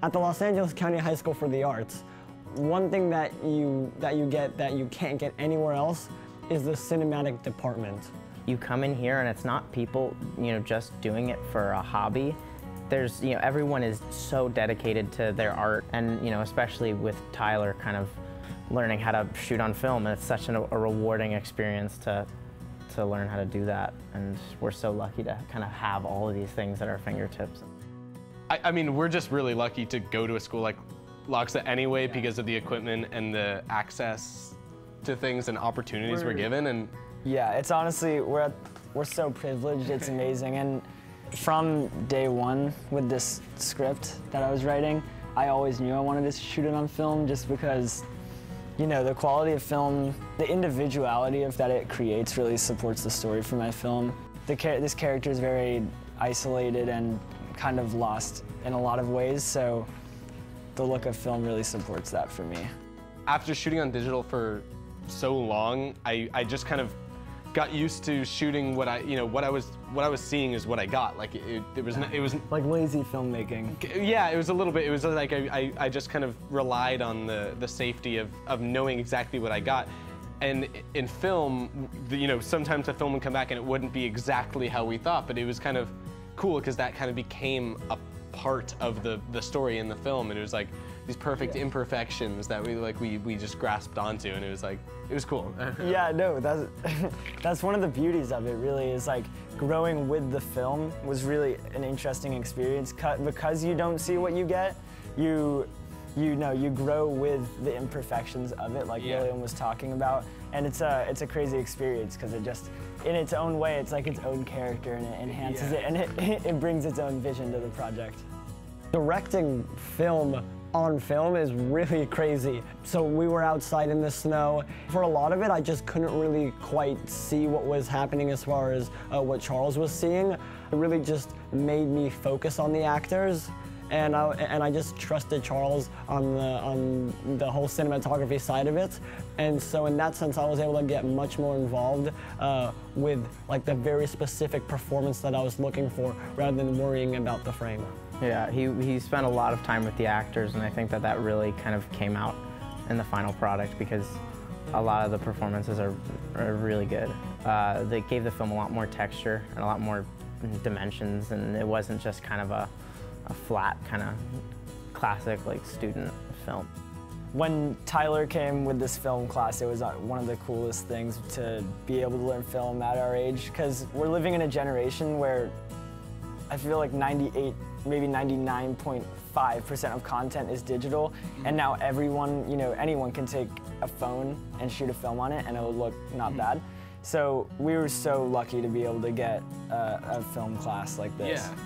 At the Los Angeles County High School for the Arts, one thing that you get that you can't get anywhere else is the cinematic department. You come in here and it's not people, just doing it for a hobby. There's, everyone is so dedicated to their art, and, especially with Tyler kind of learning how to shoot on film, and it's such a rewarding experience to learn how to do that, and we're so lucky to kind of have all of these things at our fingertips. I mean, we're just really lucky to go to a school like LACHSA anyway because of the equipment and the access to things and opportunities we're given. And yeah, it's honestly, we're so privileged, it's amazing. And from day one with this script that I was writing, I always knew I wanted to shoot it on film just because, the quality of film, the individuality of that it creates really supports the story for my film. This character is very isolated and kind of lost in a lot of ways, so the look of film really supports that for me. After shooting on digital for so long, I just kind of got used to shooting what I was seeing is what I got. Like it was like lazy filmmaking. Yeah, it was a little bit. It was like I just kind of relied on the safety of knowing exactly what I got. And in film, sometimes the film would come back and it wouldn't be exactly how we thought, but it was kind of cool because that kind of became a part of the story in the film, and it was like these perfect imperfections that we just grasped onto, and it was cool. Yeah, no, that's one of the beauties of it. Really, is like growing with the film was really an interesting experience because you don't see what you get. You grow with the imperfections of it, like William was talking about, and it's a crazy experience because it just, in its own way, it's like its own character, and it enhances it, and it brings its own vision to the project. Directing film on film is really crazy. So we were outside in the snow. For a lot of it, I just couldn't really quite see what was happening as far as what Charles was seeing. It really just made me focus on the actors. And I just trusted Charles on the whole cinematography side of it. And so in that sense, I was able to get much more involved with like the very specific performance that I was looking for rather than worrying about the frame. Yeah, he spent a lot of time with the actors, and I think that really kind of came out in the final product because a lot of the performances are really good. They gave the film a lot more texture and a lot more dimensions, and it wasn't just kind of a flat kind of classic student film. When Tyler came with this film class, it was one of the coolest things to be able to learn film at our age, because we're living in a generation where I feel like 98, maybe 99.5% of content is digital, and now everyone, anyone can take a phone and shoot a film on it and it'll look not bad. So we were so lucky to be able to get a film class like this. Yeah.